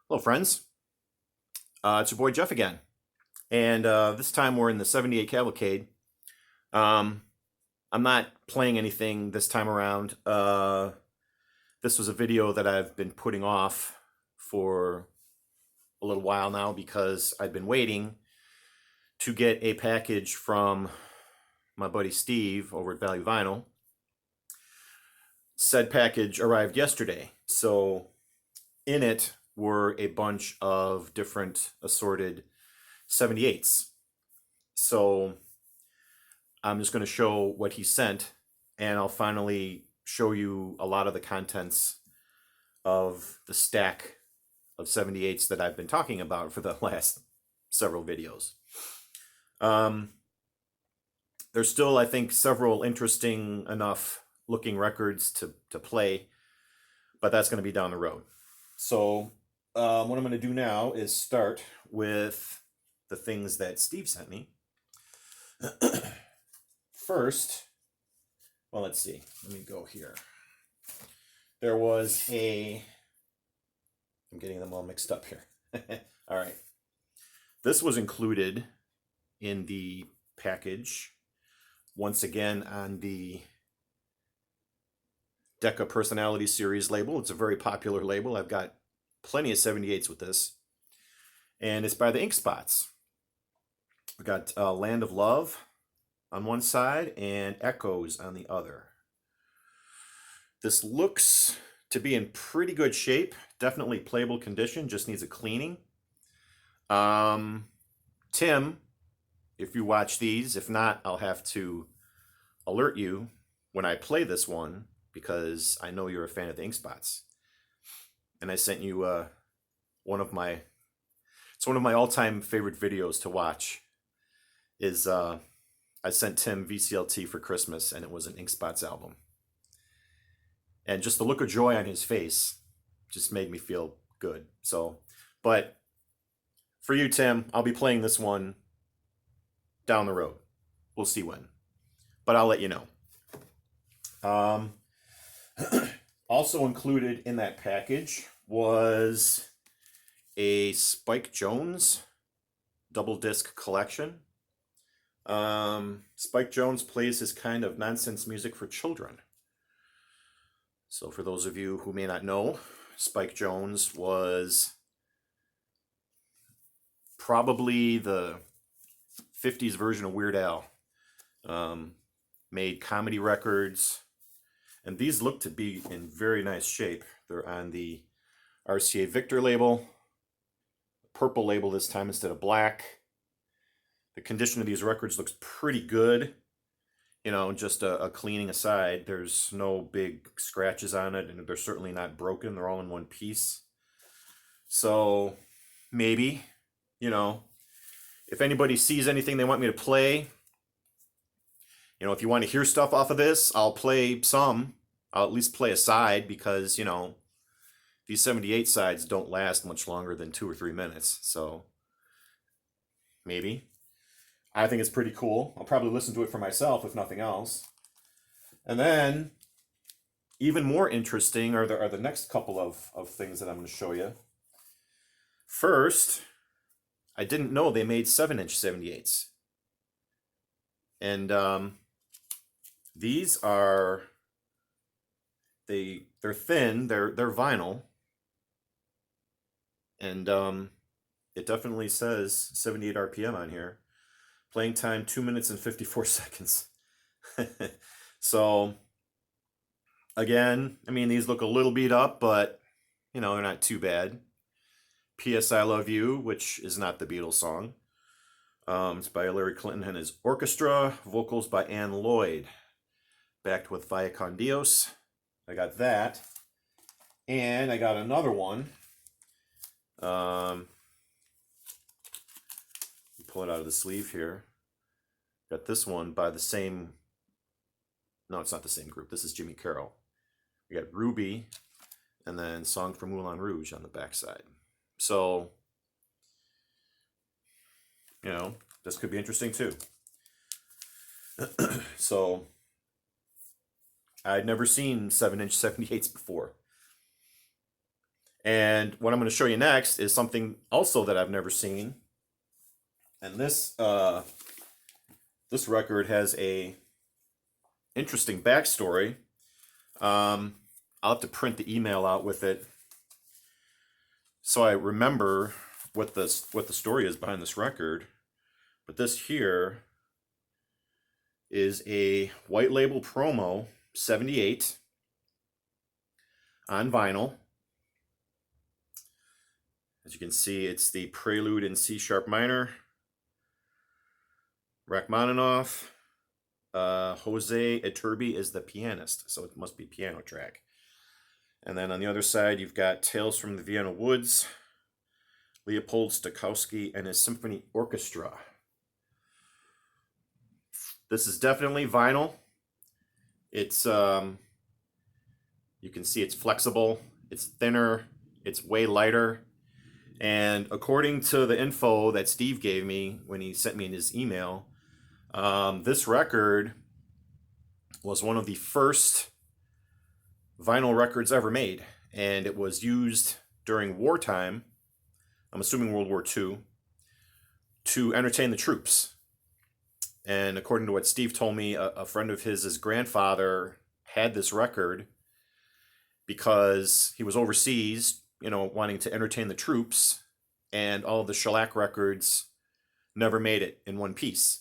Hello, friends. It's your boy Jeff again, and this time we're in the 78 Cavalcade. Um, I'm not playing anything this time around. This was a video that I've been putting off for a little while now because I've been waiting to get a package from my buddy Steve over at Value Vinyl. Said package arrived yesterday, so in it were a bunch of different assorted 78's. So I'm just going to show what he sent, and I'll finally show you a lot of the contents of the stack of 78's that I've been talking about for the last several videos. There's still, I think, several interesting enough looking records to play, but that's going to be down the road. So what I'm going to do now is start with the things that Steve sent me. First, well, let's see. Let me go here. There was I'm getting them all mixed up here. All right. This was included in the package, once again on the Deca Personality Series label. It's a very popular label. I've got plenty of 78's with this. And it's by the Ink Spots. We got Land of Love on one side and Echoes on the other. This looks to be in pretty good shape. Definitely playable condition, just needs a cleaning. Tim, if you watch these, if not, I'll have to alert you when I play this one because I know you're a fan of the Ink Spots. And I sent you it's one of my all-time favorite videos to watch is I sent Tim VCLT for Christmas, and it was an Ink Spots album. And just the look of joy on his face just made me feel good. So, but for you, Tim, I'll be playing this one down the road. We'll see when, but I'll let you know. Also included in that package was a Spike Jones double disc collection. Spike Jones plays his kind of nonsense music for children. So for those of you who may not know, Spike Jones was probably the 50s version of Weird Al. Made comedy records, and these look to be in very nice shape. They're on the RCA Victor label, purple label this time instead of black. The condition of these records looks pretty good. You know, just a cleaning aside, there's no big scratches on it, and they're certainly not broken. They're all in one piece. So maybe, you know, if anybody sees anything they want me to play, you know, if you want to hear stuff off of this, I'll play some. I'll at least play a side because, you know, these 78 sides don't last much longer than 2 or 3 minutes. So maybe. I think it's pretty cool. I'll probably listen to it for myself, if nothing else. And then, even more interesting are the next couple of things that I'm going to show you. First, I didn't know they made 7-inch 78's. And these are, they're thin, they're vinyl. And it definitely says 78 RPM on here. Playing time 2 minutes and 54 seconds. So, again, I mean, these look a little beat up, but, you know, they're not too bad. P.S. I Love You, which is not the Beatles song. It's by Larry Clinton and his orchestra. Vocals by Ann Lloyd. Backed with Vaya Con Dios. I got that. And I got another one. Pull it out of the sleeve here. Got this one by the same, no, it's not the same group. This is Jimmy Carroll. We got Ruby and then Song from Moulin Rouge on the backside. So, you know, this could be interesting too. So, I'd never seen 7-inch 78's before. And what I'm going to show you next is something also that I've never seen. And this record has a interesting backstory. I'll have to print the email out with it so I remember what the story is behind this record. But this here is a white label promo 78 on vinyl. As you can see, it's the Prelude in C sharp minor, Rachmaninoff. Jose Iturbi is the pianist, so it must be piano track. And then on the other side, you've got Tales from the Vienna Woods, Leopold Stokowski and his symphony orchestra. This is definitely vinyl. It's you can see it's flexible, it's thinner, it's way lighter. And according to the info that Steve gave me when he sent me in his email, this record was one of the first vinyl records ever made, and it was used during wartime, I'm assuming World War II, to entertain the troops. And according to what Steve told me, a friend of his grandfather had this record because he was overseas, wanting to entertain the troops, and all the shellac records never made it in one piece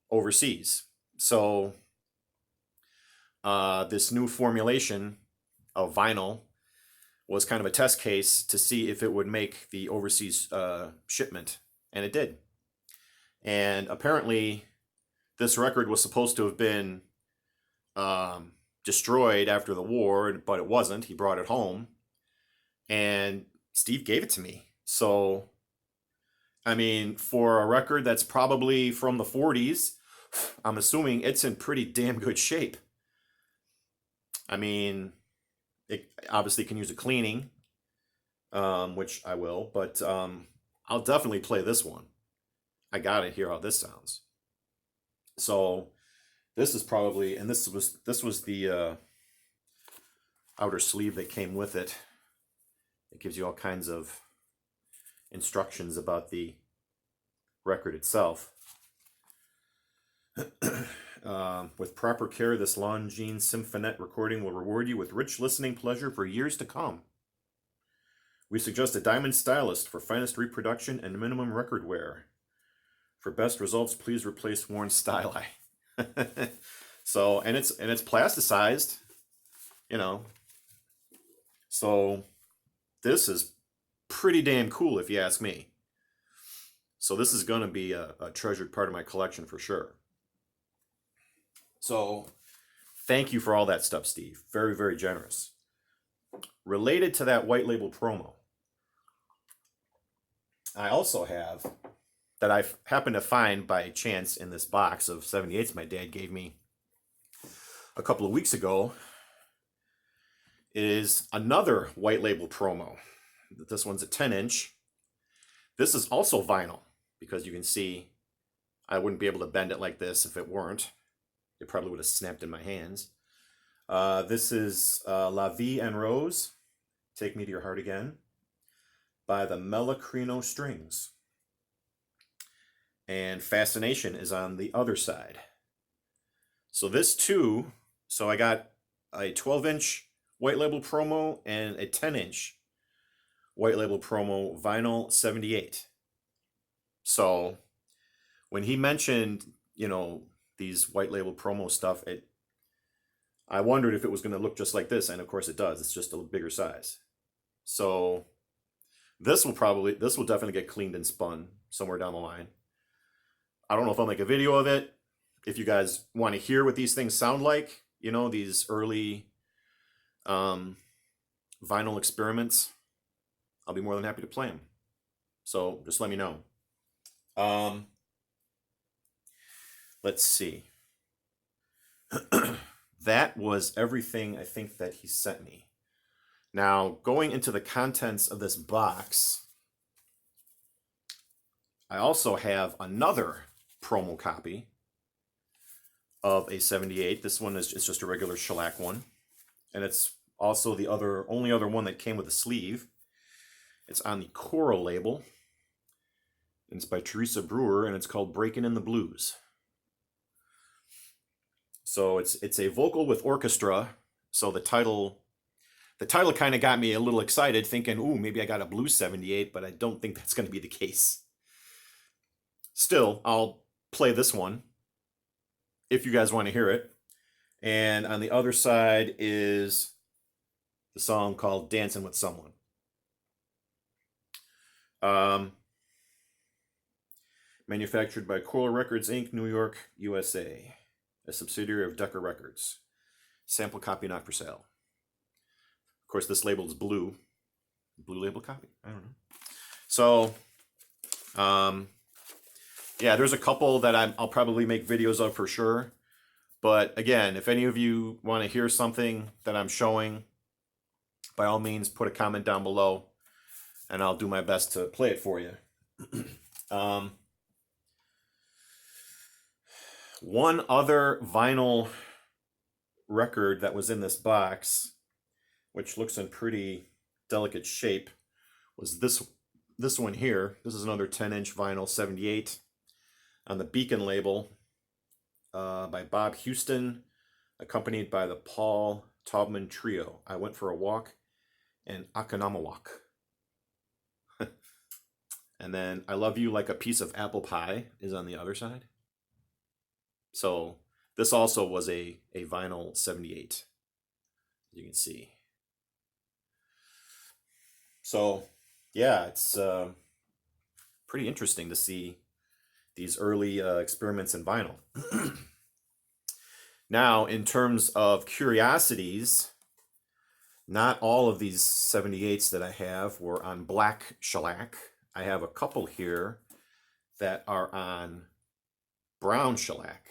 overseas. So this new formulation of vinyl was kind of a test case to see if it would make the overseas shipment, and it did. And apparently this record was supposed to have been destroyed after the war, but it wasn't. He brought it home, and Steve gave it to me. So, I mean, for a record that's probably from the 40s, I'm assuming it's in pretty damn good shape. I mean, it obviously can use a cleaning, which I will, but I'll definitely play this one. I gotta hear how this sounds. So this is probably, and this was the outer sleeve that came with it. It gives you all kinds of instructions about the record itself. With proper care, this Longines Symphonette recording will reward you with rich listening pleasure for years to come. We suggest a diamond stylist for finest reproduction and minimum record wear. For best results, please replace worn styli. So, and it's plasticized, So this is pretty damn cool if you ask me. So this is going to be a treasured part of my collection for sure. So thank you for all that stuff, Steve. Very, very generous. Related to that white label promo, I also have, that I happened to find by chance in this box of 78's my dad gave me a couple of weeks ago, is another white label promo. This one's a 10-inch. This is also vinyl, because you can see I wouldn't be able to bend it like this if it weren't. It probably would have snapped in my hands. This is La Vie en Rose, Take Me to Your Heart Again, by the Melocrino Strings. And Fascination is on the other side. So this too, so I got a 12-inch white label promo and a 10-inch white label promo vinyl 78. So when he mentioned, these white label promo stuff, I wondered if it was going to look just like this, and of course it does. It's just a bigger size. So this will definitely get cleaned and spun somewhere down the line. I don't know if I'll make a video of it. If you guys want to hear what these things sound like, these early vinyl experiments, I'll be more than happy to play them. So just let me know. Let's see. That was everything I think that he sent me. Now, going into the contents of this box, I also have another promo copy of a 78. This one is just a regular shellac one, and it's Also the only other one that came with a sleeve. It's on the Coral label. And it's by Teresa Brewer, and it's called Breakin' in the Blues. So it's a vocal with orchestra. So the title kind of got me a little excited, thinking, ooh, maybe I got a blues 78, but I don't think that's going to be the case. Still, I'll play this one if you guys want to hear it. And on the other side is the song called Dancing with Someone. Manufactured by Coral Records, Inc., New York, USA. A subsidiary of Decca Records. Sample copy not for sale. Of course, this label is blue. Blue label copy? I don't know. So, yeah, there's a couple that I'll probably make videos of for sure. But again, if any of you want to hear something that I'm showing, by all means, put a comment down below, and I'll do my best to play it for you. One other vinyl record that was in this box, which looks in pretty delicate shape, was this one here. This is another 10-inch vinyl 78 on the Beacon label by Bob Houston, accompanied by the Paul Taubman Trio. I Went for a Walk and Akanamawak. And then I Love You Like a Piece of Apple Pie is on the other side. So this also was a vinyl 78, you can see. So yeah, it's pretty interesting to see these early experiments in vinyl. Now, in terms of curiosities, not all of these 78s that I have were on black shellac. I have a couple here that are on brown shellac.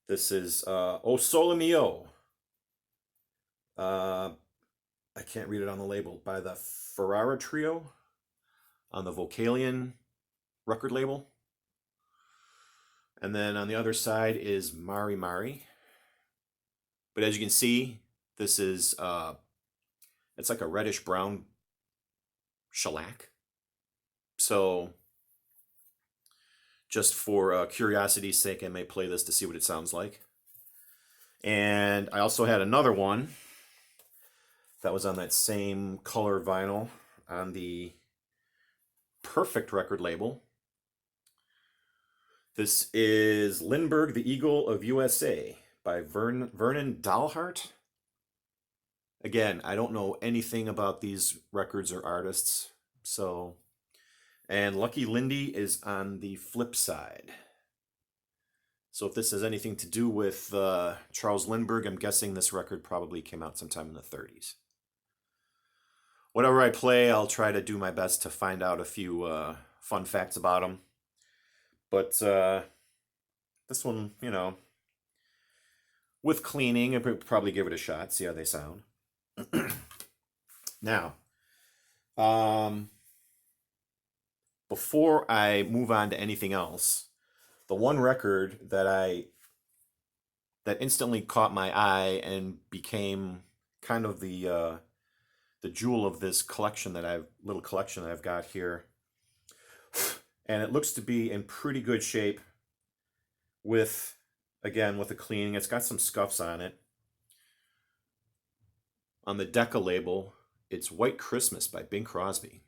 This is O Sole Mio. I can't read it on the label. By the Ferrara Trio on the Vocalion record label. And then on the other side is Mari Mari. But as you can see, this is, it's like a reddish brown shellac. So just for curiosity's sake, I may play this to see what it sounds like. And I also had another one that was on that same color vinyl on the Perfect record label. This is Lindbergh, the Eagle of USA by Vernon Dalhart. Again, I don't know anything about these records or artists. So, and Lucky Lindy is on the flip side. So if this has anything to do with Charles Lindbergh, I'm guessing this record probably came out sometime in the 30s. Whatever I play, I'll try to do my best to find out a few fun facts about them. But this one, you know, with cleaning, I would probably give it a shot, see how they sound. Now, before I move on to anything else, the one record that instantly caught my eye and became kind of the jewel of this collection little collection that I've got here, and it looks to be in pretty good shape with the cleaning. It's got some scuffs on it. On the Decca label, it's White Christmas by Bing Crosby.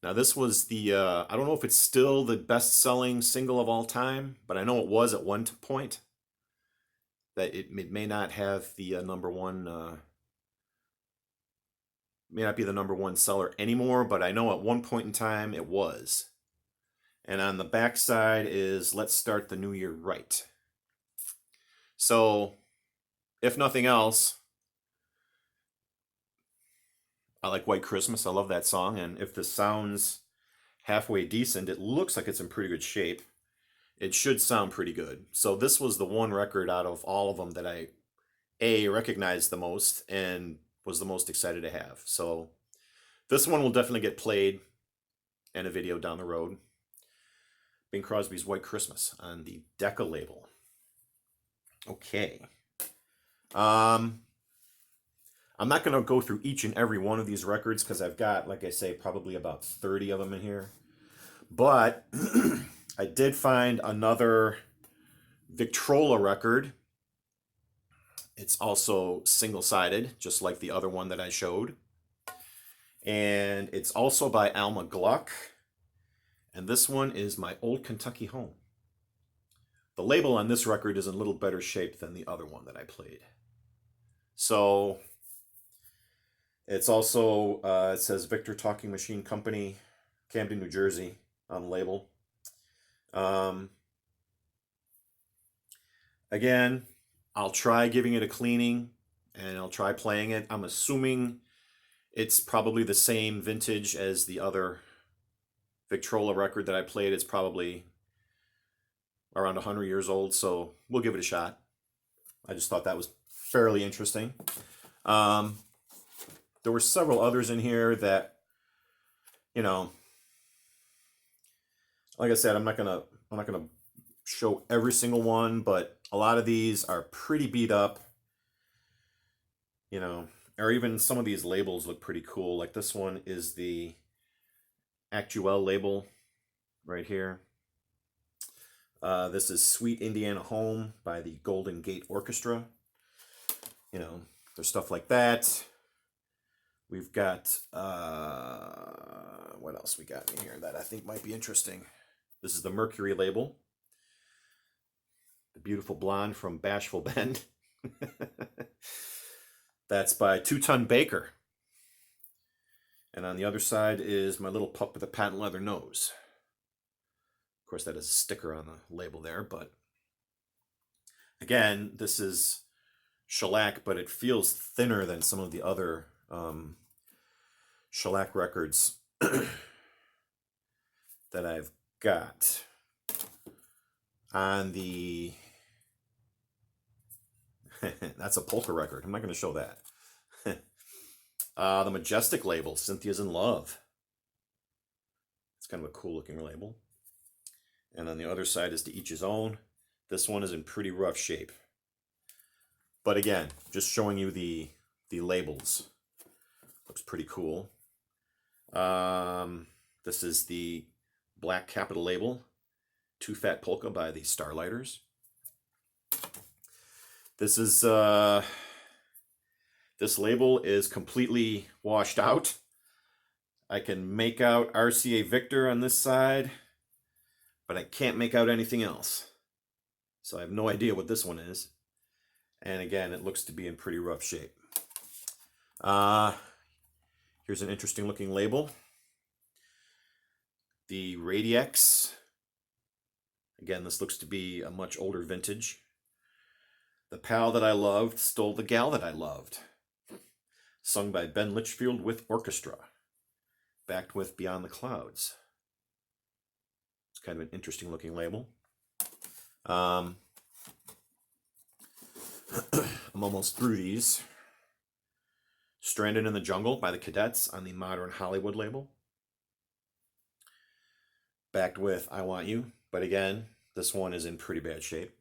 Now this was the, I don't know if it's still the best-selling single of all time, but I know it was at one point. That it may not have the number one, may not be the number one seller anymore, but I know at one point in time it was. And on the back side is Let's Start the New Year Right. So, if nothing else, I like White Christmas. I love that song. And if this sounds halfway decent, it looks like it's in pretty good shape. It should sound pretty good. So this was the one record out of all of them that I, recognized the most and was the most excited to have. So this one will definitely get played in a video down the road. Bing Crosby's White Christmas on the Decca label. Okay. I'm not going to go through each and every one of these records because I've got, like I say, probably about 30 of them in here. But I did find another Victrola record. It's also single-sided, just like the other one that I showed. And it's also by Alma Gluck. And this one is My Old Kentucky Home. The label on this record is in a little better shape than the other one that I played. So it's also, it says Victor Talking Machine Company, Camden, New Jersey on the label. Again, I'll try giving it a cleaning and I'll try playing it. I'm assuming it's probably the same vintage as the other Victrola record that I played. It's probably around 100 years old, so we'll give it a shot. I just thought that was fairly interesting. There were several others in here that, you know, like I said, I'm not gonna show every single one, but a lot of these are pretty beat up, you know, or even some of these labels look pretty cool. Like this one is the Actuel label right here. This is Sweet Indiana Home by the Golden Gate Orchestra. You know, there's stuff like that. We've got, what else we got in here that I think might be interesting? This is the Mercury label. The Beautiful Blonde from Bashful Ben. That's by Two Ton Baker. And on the other side is My Little Pup with a Patent Leather Nose. Of course, that is a sticker on the label there, but again, this is shellac, but it feels thinner than some of the other shellac records that I've got. On the that's a polka record. I'm not going to show that. The Majestic label, Cynthia's in Love. It's kind of a cool looking label. And on the other side is To Each His Own. This one is in pretty rough shape. But again, just showing you the labels. Looks pretty cool. This is the Black Capital label, Too Fat Polka by the Starlighters. This is this label is completely washed out. I can make out RCA Victor on this side, but I can't make out anything else. So I have no idea what this one is. And again, it looks to be in pretty rough shape. Here's an interesting looking label. The Radiex. Again, this looks to be a much older vintage. The Pal That I Loved Stole the Gal That I Loved. Sung by Ben Litchfield with orchestra. Backed with Beyond the Clouds. It's kind of an interesting looking label. I'm almost through these. Stranded in the Jungle by the Cadets on the Modern Hollywood label. Backed with I Want You, but again, this one is in pretty bad shape.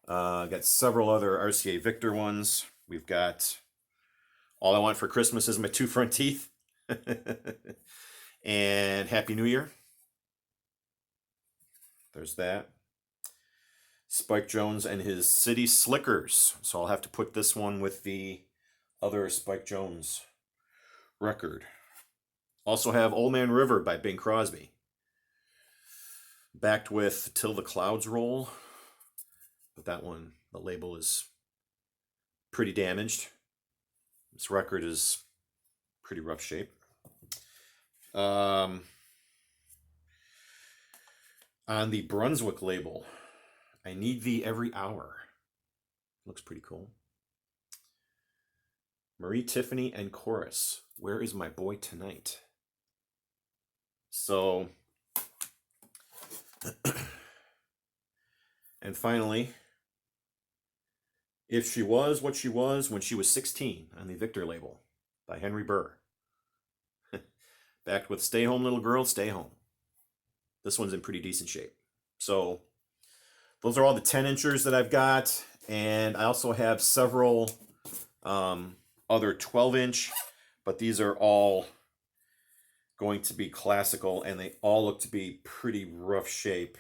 Got several other RCA Victor ones. We've got All I Want for Christmas Is My Two Front Teeth. And Happy New Year. There's that. Spike Jones and his City Slickers. So I'll have to put this one with the other Spike Jones record. Also have Old Man River by Bing Crosby. Backed with Till the Clouds Roll. But that one, the label is pretty damaged. This record is pretty rough shape. On the Brunswick label, I Need Thee Every Hour. Looks pretty cool. Marie Tiffany and Chorus, Where Is My Boy Tonight? So, and finally, If She Was What She Was When She Was 16 on the Victor label by Henry Burr. Backed with Stay Home Little Girl, Stay Home. This one's in pretty decent shape. So those are all the 10-inchers that I've got. And I also have several other 12-inch, but these are all going to be classical, and they all look to be pretty rough shape.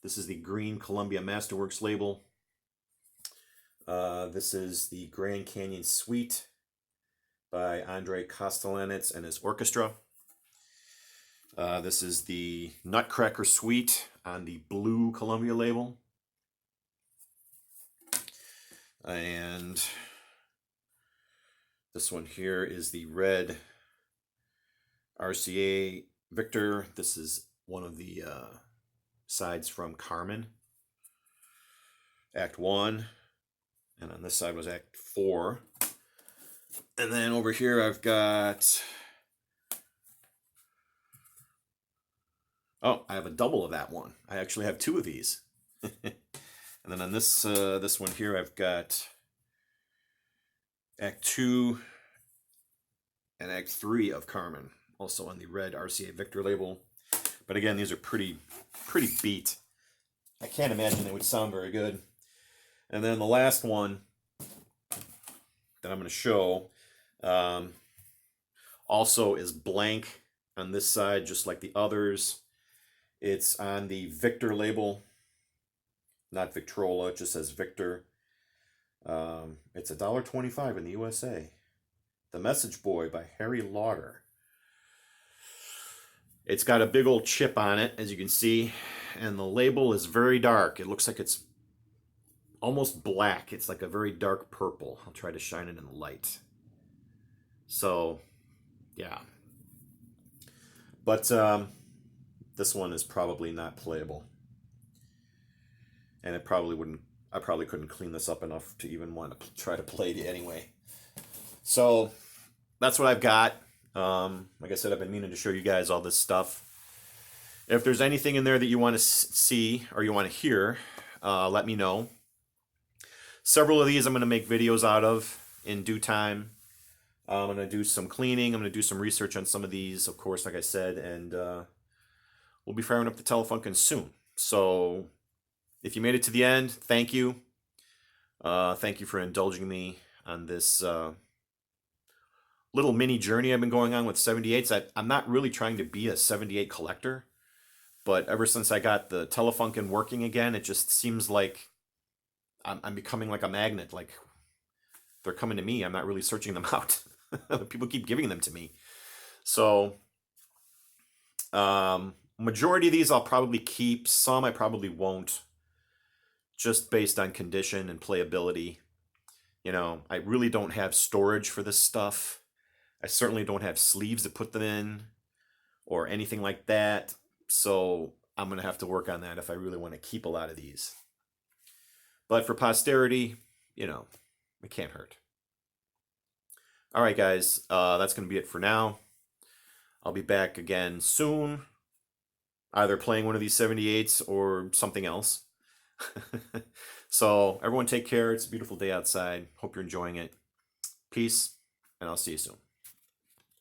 This is the green Columbia Masterworks label. This is the Grand Canyon Suite by Andre Kostelanetz and his orchestra. This is the Nutcracker Suite on the blue Columbia label. And this one here is the red RCA Victor. This is one of the sides from Carmen, Act 1. And on this side was Act 4. And then over here I've got... Oh, I have a double of that one. I actually have two of these. And then on this this one here, I've got Act 2 and Act 3 of Carmen, also on the red RCA Victor label. But again, these are pretty beat. I can't imagine they would sound very good. And then the last one that I'm going to show also is blank on this side, just like the others. It's on the Victor label, not Victrola, it just says Victor. It's $1.25 in the USA. The Message Boy by Harry Lauder. It's got a big old chip on it, as you can see, and the label is very dark. It looks like it's almost black. It's like a very dark purple. I'll try to shine it in the light. So, yeah. But this one is probably not playable. And it probably wouldn't, I probably couldn't clean this up enough to even want to try to play it anyway. So that's what I've got. Like I said, I've been meaning to show you guys all this stuff. If there's anything in there that you want to see or you want to hear, let me know. Several of these I'm going to make videos out of in due time. I'm going to do some cleaning. I'm going to do some research on some of these, of course, like I said, and we'll be firing up the Telefunken soon. So if you made it to the end, thank you. Thank you for indulging me on this little mini journey I've been going on with 78's. I'm not really trying to be a 78 collector, but ever since I got the Telefunken working again, it just seems like I'm becoming like a magnet. Like they're coming to me. I'm not really searching them out. People keep giving them to me. So majority of these I'll probably keep. Some I probably won't, just based on condition and playability. You know, I really don't have storage for this stuff. I certainly don't have sleeves to put them in or anything like that. So I'm going to have to work on that if I really want to keep a lot of these. But for posterity, you know, it can't hurt. All right, guys, that's going to be it for now. I'll be back again soon, either playing one of these 78's or something else. So everyone take care. It's a beautiful day outside. Hope you're enjoying it. Peace, and I'll see you soon.